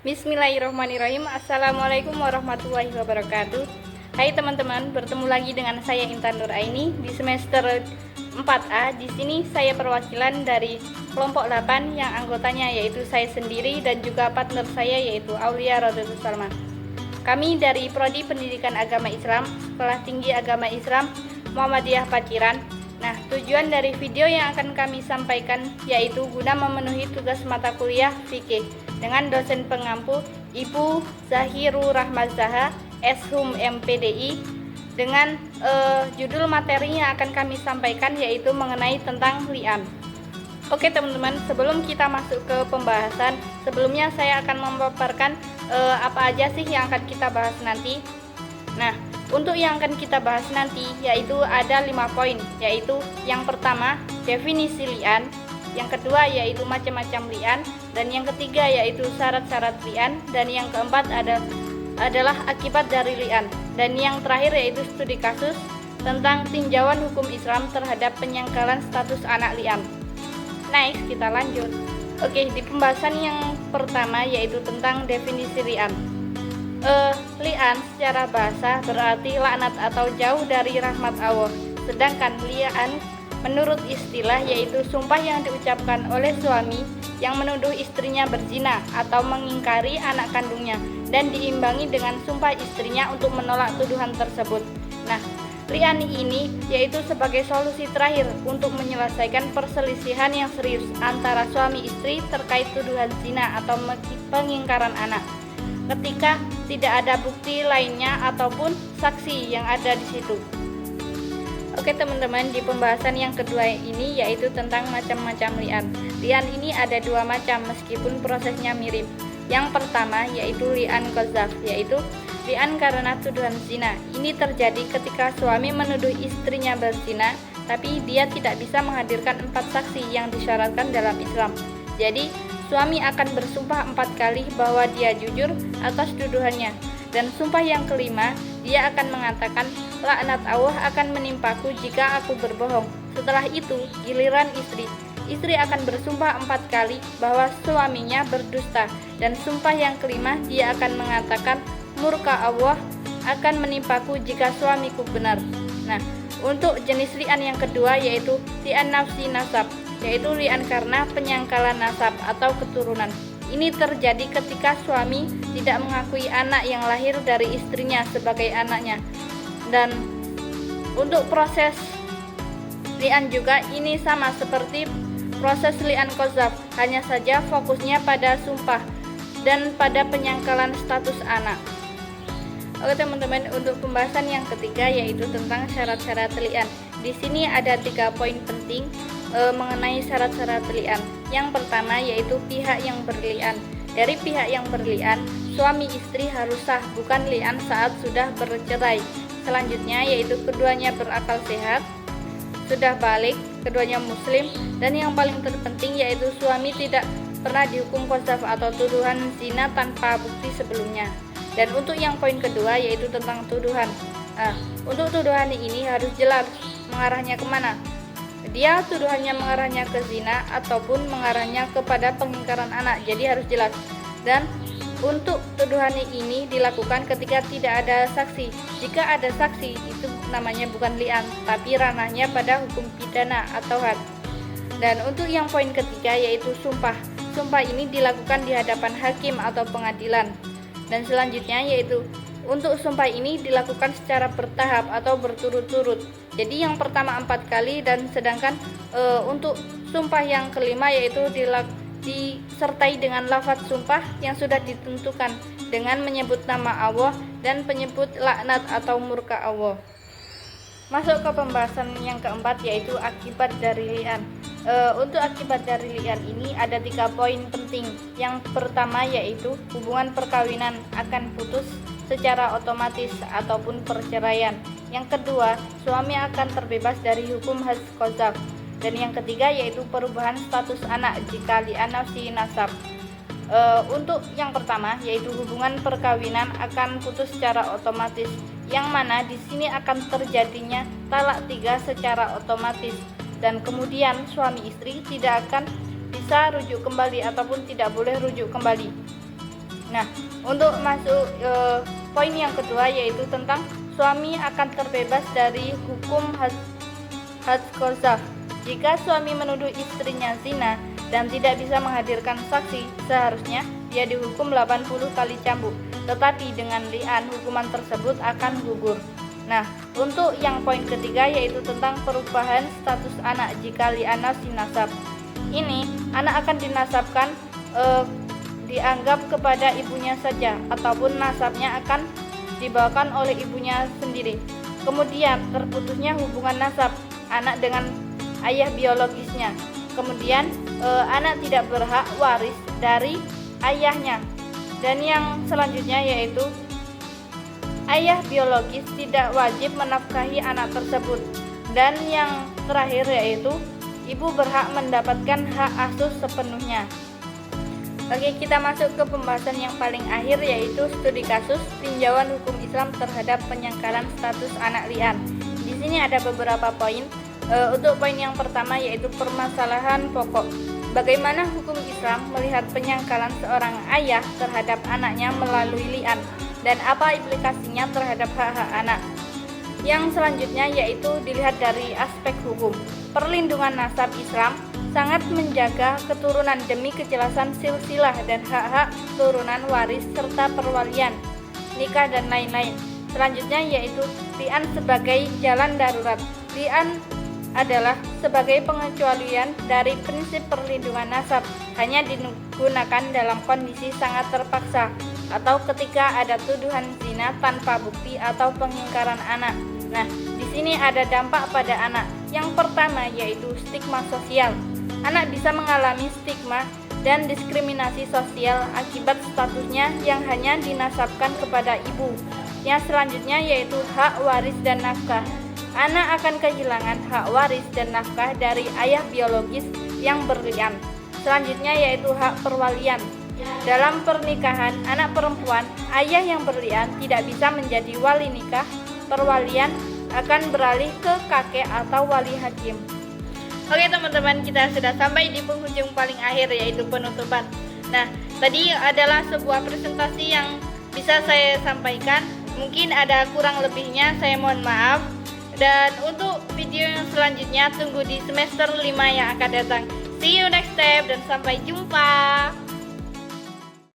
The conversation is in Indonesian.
Bismillahirrahmanirrahim. Assalamualaikum warahmatullahi wabarakatuh. Hai teman-teman, bertemu lagi dengan saya Intan Nuraini di semester 4A. Di sini saya perwakilan dari kelompok 8 yang anggotanya yaitu saya sendiri dan juga partner saya yaitu Aulia Rodatus Salma. Kami dari Prodi Pendidikan Agama Islam, Sekolah Tinggi Agama Islam Muhammadiyah Paciran. Nah, tujuan dari video yang akan kami sampaikan yaitu guna memenuhi tugas mata kuliah fikih dengan dosen pengampu Ibu Zahirur Rahmazaha, Shum MPDI, dengan judul materi yang akan kami sampaikan yaitu mengenai tentang li'an. Oke teman-teman, sebelum kita masuk ke pembahasan, sebelumnya saya akan memaparkan apa aja sih yang akan kita bahas nanti. Nah, untuk yang akan kita bahas nanti yaitu ada 5 poin, yaitu yang pertama definisi li'an, yang kedua yaitu macam-macam li'an, dan yang ketiga yaitu syarat-syarat li'an, dan yang keempat adalah akibat dari li'an, dan yang terakhir yaitu studi kasus tentang tinjauan hukum Islam terhadap penyangkalan status anak li'an. Next, kita lanjut. Oke, di pembahasan yang pertama yaitu tentang definisi li'an. Li'an secara bahasa berarti laknat atau jauh dari rahmat Allah. Sedangkan li'an menurut istilah yaitu sumpah yang diucapkan oleh suami yang menuduh istrinya berzina atau mengingkari anak kandungnya dan diimbangi dengan sumpah istrinya untuk menolak tuduhan tersebut. Nah, li'an ini yaitu sebagai solusi terakhir untuk menyelesaikan perselisihan yang serius antara suami istri terkait tuduhan zina atau pengingkaran anak, ketika tidak ada bukti lainnya ataupun saksi yang ada di situ. Oke teman-teman, di pembahasan yang kedua ini yaitu tentang macam-macam li'an. Li'an ini ada 2 macam meskipun prosesnya mirip. Yang pertama yaitu li'an qadzaf, yaitu li'an karena tuduhan zina. Ini terjadi ketika suami menuduh istrinya berzina, tapi dia tidak bisa menghadirkan 4 saksi yang disyaratkan dalam Islam. Jadi suami akan bersumpah 4 kali bahwa dia jujur atas tuduhannya, dan sumpah yang kelima dia akan mengatakan laknat Allah akan menimpaku jika aku berbohong. Setelah itu giliran istri akan bersumpah 4 kali bahwa suaminya berdusta, dan sumpah yang kelima dia akan mengatakan murka Allah akan menimpaku jika suamiku benar. Nah, untuk jenis li'an yang kedua yaitu li'an nafsi nasab, yaitu li'an karena penyangkalan nasab atau keturunan. Ini terjadi ketika suami tidak mengakui anak yang lahir dari istrinya sebagai anaknya. Dan untuk proses li'an juga ini sama seperti proses li'an qadzaf, hanya saja fokusnya pada sumpah dan pada penyangkalan status anak. Oke teman-teman, untuk pembahasan yang ketiga yaitu tentang syarat-syarat li'an. Di sini ada 3 poin penting mengenai syarat-syarat li'an. Yang pertama yaitu pihak yang berli'an. Dari pihak yang berli'an, suami istri harus sah, bukan li'an saat sudah bercerai. Selanjutnya yaitu keduanya berakal sehat, sudah balik, keduanya muslim, dan yang paling terpenting yaitu suami tidak pernah dihukum qadzaf atau tuduhan zina tanpa bukti sebelumnya. Dan untuk yang poin kedua yaitu tentang tuduhan. Untuk tuduhan ini harus jelas mengarahnya kemana. Dia tuduhannya mengarahnya ke zina ataupun mengarahnya kepada pengingkaran anak, jadi harus jelas. Dan untuk tuduhan ini dilakukan ketika tidak ada saksi. Jika ada saksi itu namanya bukan li'an, tapi ranahnya pada hukum pidana atau had. Dan untuk yang poin ketiga yaitu sumpah. Sumpah ini dilakukan di hadapan hakim atau pengadilan. Dan selanjutnya yaitu untuk sumpah ini dilakukan secara bertahap atau berturut-turut. Jadi yang pertama 4 kali, dan sedangkan untuk sumpah yang kelima yaitu disertai dengan lafaz sumpah yang sudah ditentukan dengan menyebut nama Allah dan menyebut laknat atau murka Allah. Masuk ke pembahasan yang keempat yaitu akibat dari li'an. Untuk akibat dari li'an ini ada 3 poin penting. Yang pertama yaitu hubungan perkawinan akan putus secara otomatis ataupun perceraian. Yang kedua, suami akan terbebas dari hukum had qadzaf. Dan yang ketiga yaitu perubahan status anak jika li'an nafsi nasab. Untuk yang pertama yaitu hubungan perkawinan akan putus secara otomatis, yang mana di sini akan terjadinya talak 3 secara otomatis, dan kemudian suami istri tidak akan bisa rujuk kembali ataupun tidak boleh rujuk kembali. Nah, untuk masuk poin yang kedua yaitu tentang suami akan terbebas dari hukum had qadzaf. Jika suami menuduh istrinya zina dan tidak bisa menghadirkan saksi, seharusnya dia dihukum 80 kali cambuk. Tetapi dengan li'an, hukuman tersebut akan gugur. Nah, untuk yang poin ketiga yaitu tentang perubahan status anak jika li'ana sinasab. Ini anak akan dinasabkan dianggap kepada ibunya saja ataupun nasabnya akan dibawakan oleh ibunya sendiri. Kemudian terputusnya hubungan nasab anak dengan ayah biologisnya. Kemudian anak tidak berhak waris dari ayahnya. Dan yang selanjutnya yaitu ayah biologis tidak wajib menafkahi anak tersebut. Dan yang terakhir yaitu ibu berhak mendapatkan hak asuh sepenuhnya. Oke, kita masuk ke pembahasan yang paling akhir yaitu studi kasus tinjauan hukum Islam terhadap penyangkalan status anak li'an. Di sini ada beberapa poin. Untuk poin yang pertama yaitu permasalahan pokok. Bagaimana hukum Islam melihat penyangkalan seorang ayah terhadap anaknya melalui li'an dan apa implikasinya terhadap hak-hak anak. Yang selanjutnya yaitu dilihat dari aspek hukum. Perlindungan nasab Islam sangat menjaga keturunan demi kejelasan silsilah dan hak-hak turunan waris serta perwalian, nikah dan lain-lain. Selanjutnya yaitu li'an sebagai jalan darurat. Li'an adalah sebagai pengecualian dari prinsip perlindungan nasab, hanya digunakan dalam kondisi sangat terpaksa atau ketika ada tuduhan zina tanpa bukti atau pengingkaran anak. Nah, di sini ada dampak pada anak. Yang pertama yaitu stigma sosial. Anak bisa mengalami stigma dan diskriminasi sosial akibat statusnya yang hanya dinasabkan kepada ibu. Yang selanjutnya yaitu hak waris dan nafkah. Anak akan kehilangan hak waris dan nafkah dari ayah biologis yang berlian. Selanjutnya yaitu hak perwalian. Dalam pernikahan anak perempuan, ayah yang berlian tidak bisa menjadi wali nikah. Perwalian akan beralih ke kakek atau wali hakim. Oke teman-teman, kita sudah sampai di penghujung paling akhir yaitu penutupan. Nah, tadi adalah sebuah presentasi yang bisa saya sampaikan. Mungkin ada kurang lebihnya, saya mohon maaf. Dan untuk video yang selanjutnya tunggu di semester 5 yang akan datang. See you next time dan sampai jumpa.